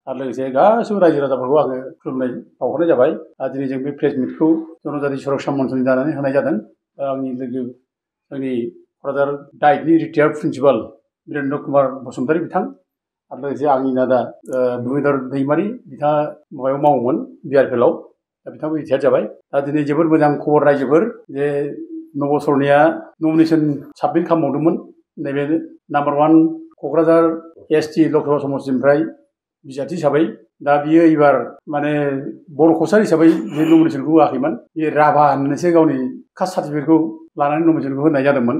आरो लोगोसे गासैबो रायजो राजाफोरखौ आङो खुलुमनाय बावहरनाय जाबाय। दिनै जों बे प्रेस मिटखौ जनजाति सुरक्षा मन्चनि जानानै होनाय जादों। आंनि लोगो जोंनि क'क्राझार डाइटनि रिटायार्ड प्रिन्सिपाल बिरेन्द्र कुमार बसुमतारी बिथां आरो लोगोसे आंनि दादा भुमिधर दैमारि बिथाङा माबायाव मावोमोन बिआरपिएलआव, दा बिथाङाबो रिटायार्ड जाबाय। दा दिनै जोबोद मोजां खबर रायजोफोर जे नबसरनिया नमिनेसन साबमिट खालामबावदोंमोन नैबे नाम्बार 1 क'क्राझार एसटि लकसभा समस्टिनिफ्राय बिजाथि हिसाबै। दा बियो एबार माने बर' कसार हिसाबै बे नमिनेसनखौ होआखैमोन, बे राभा होननानैसो गावनि कास्ट सार्टिफिकेटखौ लानानै नमिनेसनखौ होनाय जादोंमोन।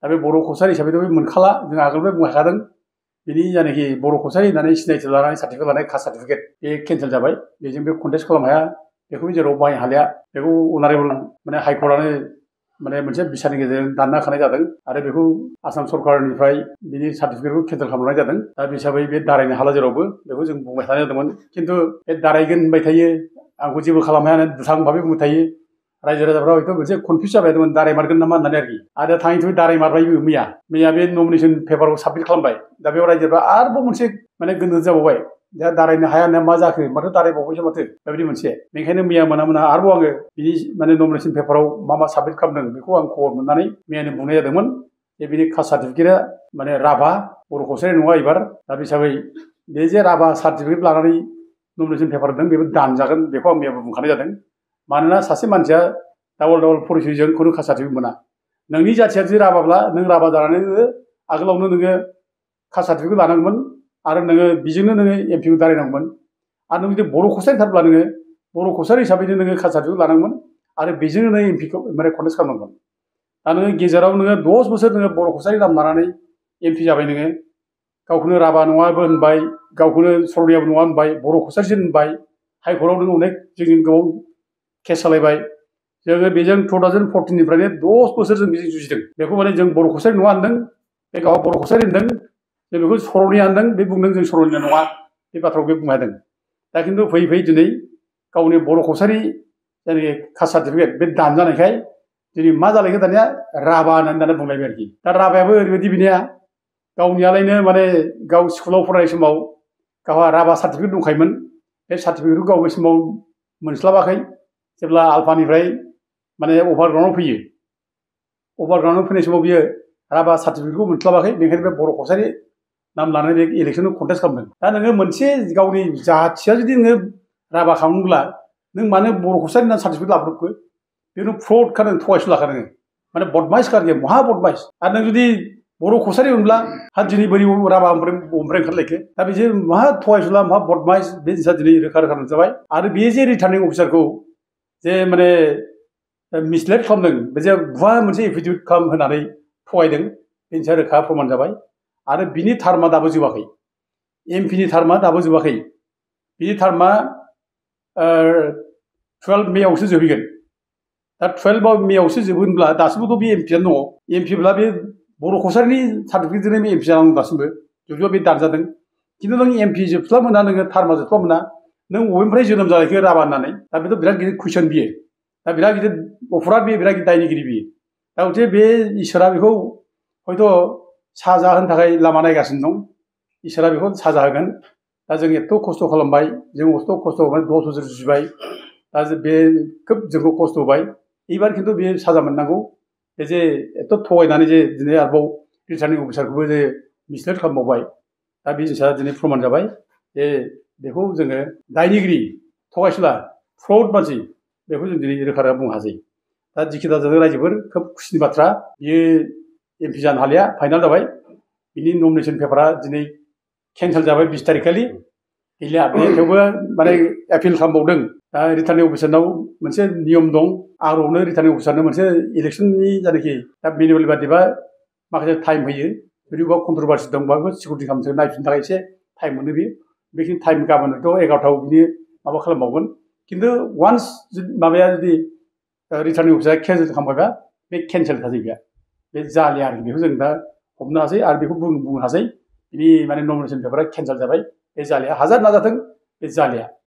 दा बे बर' कसार हिसाबैथ' बे मोनखाला, जों आगोलनिफ्राय बुंखादों बिनि जायनाखि बर' कसारि होननानै सिनायथि लानानै सार्टिफिकेट लानाय कास्ट सार्टिफिकेट बे केन्सेल जाबाय। बेजों बे कन्टेस्ट खालामनो हाया, बेखौ जेराव बाहायनो हालिया, बेखौ अनारेबल माने हाइकर्टआनो माने मोनसे बिसारनि गेजेरजों दानना होखानाय जादों आरो बेखौ आसाम सरकारनिफ्राय बिनि सार्टिफिकेटखौ केन्सेल खालामनाय जादों। दा बे हिसाबै बे दारायनो हाला जेरावबो, बेखौ जों बुंबाय थानाय जादोंमोन। खिन्थु बे दारायगोन होनबाय थायो, आंखौ जेबो खालामनो हाया होननानै दुथां भाबै बुंबाय थायो। रायजो राजाफ्रा हयथ' मोनसे कनफिउज जाबाय दंमोन दारायमारगोन नामा होननानै आरोखि। आरो थाङै थुङै दारायमारबायबो मैया बे नमिनेसन पेपारखौ साबमिट खालामबाय। दा बेयाव रायजोफ्रा आरोबाव मोनसे माने गोनो जाबावबाय, दा दारायनो हाया होननाया मा जाखो, माथो दारायबावबायसो माथो, बेबायदि मोनसे। बेनिखायनो मैया मोना आरोबाव आङो बिनि माने नमिनेसन पेपाराव मा साबमिट खालामदों बेखौ आं खबर मोननानै मैयानो बुंनाय जादोंमोन जे बिनि कास्ट सार्टिफिकेटआ माने राभा, बर' कसारि नङा एबार। दा बे हिसाबै बे जे राभा सार्टिफिकेट लानानै नमिनेसन पेपार होदों बेबो दानजागोन, बेखौ आं मैयाबो बुंखानाय जादों। मानोना सासे मानसिया डाबल परिचयजों खुनु कास्ट सार्टिफिकेट मोना। नोंनि जाथिया जुदि राभाब्ला नों राभा जानानै आगोलावनो नोङो कास्ट सार्टिफिकेट लानांगौमोन आरो नोङो बेजोंनो नोङो एमपिखौ दारायनांगौमोन। आरो नों जुदि बर' कसारिथारब्ला नोङो बर' कसारि हिसाबैनो नोङो कास्ट सार्टिफिकेट लानांगौमोन आरो बेजोंनो नों एमपिखौ माने कन्टेस्ट खालामनांगौमोन। दा नोङो गेजेराव नोङो 10 बोसोर नोङो बर' कसारि नाम लानानै एमपि जाबाय, नोङो गावखौनो राभा नङाबो होनबाय, गावखौनो सर'नियाबो नङा होनबाय, बर' कसारिसो होनबाय। हाइकर्टआव नों अनेक जोंनि गोबाव केस सालायबाय। जोङो बेजों 2014निफ्रायनो 10 बोसोर जों बेजों जुजिदों। बेखौ माने जों बर' कसारि नङा होनदों, बे गावहा बर' कसारि होनदों, जों बेखौ सर'निया होनदों, बे बुंदों जों सर'निया नङा, बे बाथ्राखौ बे बुंनो हादों। दा खिन्थु फैयै दिनै गावनि बर' कसारि जायनाखि कास्ट सार्टिफिकेट बे दानजानायखाय दिनै मा जालायखो दानिया राभा होननानै बुंलायबाय आरोखि। दा राभायाबो ओरैबायदि बिनिया गावनियालायनो माने गाव स्कुलाव फरायनाय समाव गावहा राभा सार्टिफिकेट दंखायोमोन। बे सार्टिफिकेटखौ गाव बे समाव मोनस्लाबाखै। जेब्ला आलफानिफ्राय माने अभारग्राउन्डआव फैयो, अभारग्राउन्डआव फैनाय समाव बियो राभा सार्टिफिकेटखौ मोनस्लाबाखै, बेनिखायनो बे बर' कसारि नाम लानानै बे इलेक्सनाव कन्टेस्ट खालामदों। दा नोङो मोनसे गावनि जाथिया जुदि नोङो राभा खालामोब्ला नों मानो बर' कसारि होननानै सार्टिफिकेट लाब्रबखो? बेनो फ्रडखा, नों थगायसुला लाखा, नोङो माने बदमाइसखा आरोखि, महा बदमाइस। आरो नों जुदि बर' कसारि मोनब्ला दिनै बोरै राभा ओमफ्राय ओंखारलायखो? दा बिदि महा थगायसुला, महा बदमाइस, बे जिनिसा दिनै रोखा नुजाबाय। आरो बे जे रिटार्निं अफिसारखौ जे माने मिसलेट खालामदों, बे जे गुवार मोनसे एफिडेभिट होनानै थगायदों, बेनि सायाव रोखा प्रमान जाबाय। आरो बिनि टार्मआ दाबो जोबाखै, एमपिनि टार्मआ दाबो जोबाखै। बिनि टार्मआ 12 मेआवसो जोबहैगोन। दा 12 मेआवसो जोबगोनब्ला दासिमबोथ' बे एमपिआनो दङ। एमपिब्ला बे बर' कसारिनि सार्टिफिकेटजोंनो बे एमपि जानांगौ दासिमबो, जुदिअ बे दानजादों। खिन्थु नों एमपि जोबस्लाब मोना, नोङो टार्मआ जोबस्लाब मोना, नों बबेनिफ्राय जोनोम जानायखो राभा होननानै? दा बेथ' बिराद गिदिर कुइसन बियो। दा बिराद गिदिर अपराध, बियो बिराद गिदिर दायनिगिरि बियो। दा गथिखे बे इसोरा बेखौ हयथ' साजा होनो थाखाय लामा नायगासिनो दं। इसोरा बेखौ साजा होगोन। दा जों एथ' खस्थ' खालामबाय, जों एथ' खस्थ' 10 बोसोर जुजिबाय। दा बे खोब जोंखौ खस्थ' होबाय। एबार खिन्थु बे साजा मोननांगौ। बे जे एथ' थगायनानै जे दिनै आरोबाव रिटार्निं अफिसारखौबो जे मिसलेट खालामबावबाय, दा बे जिनिसा दिनै प्रमान जाबाय जे बेखौ जोङो दायनिगिरि, थगायसुला, फ्रड मानसि, बेखौ जों दिनै रोखा बुंनो हासै। दा जिखि जादों रायजोफोर, खोब खुसिनि बाथ्रा। बियो एमपि जानो हालिया, फाइनाल जाबाय। बिनि नमिनेसन पेपारा दिनै केन्सेल जाबाय 20 तारिखखालि। गैलिया, बे थेवबो माने एपिल खालामबावदों। दा रिटार्निं अफिसारनाव मोनसे नियम दं, आर'नो रिटार्निं अफिसारनो मोनसे इलेक्सननि जायनाखि दा मेनुवेल बादिबा माखासे टाइम होयो। जुदि बबेबा कन्ट्रभारसि दंबा बेखौ सिकिउरिटि खालामनो नायफिननो थाखाय एसे टाइम मोनो बियो। बेखिनि टाइम गाबोनथ' 11टायाव बिनि माबा खालामबावगोन। खिन्थु वान्स माबाया जुदि रिटार्निं अफिसारा केन्सेल खालामबायबा बे केन्सेलखा जाहैबाय, बे जालिया आरो बेखौ जों दा हमनो हासै आरो बेखौ बुंनो हासै। बिनि माने नमिनेसन पेपारा केन्सेल जाबाय, बे जालिया। हाजार नाजाथों, बे जालिया।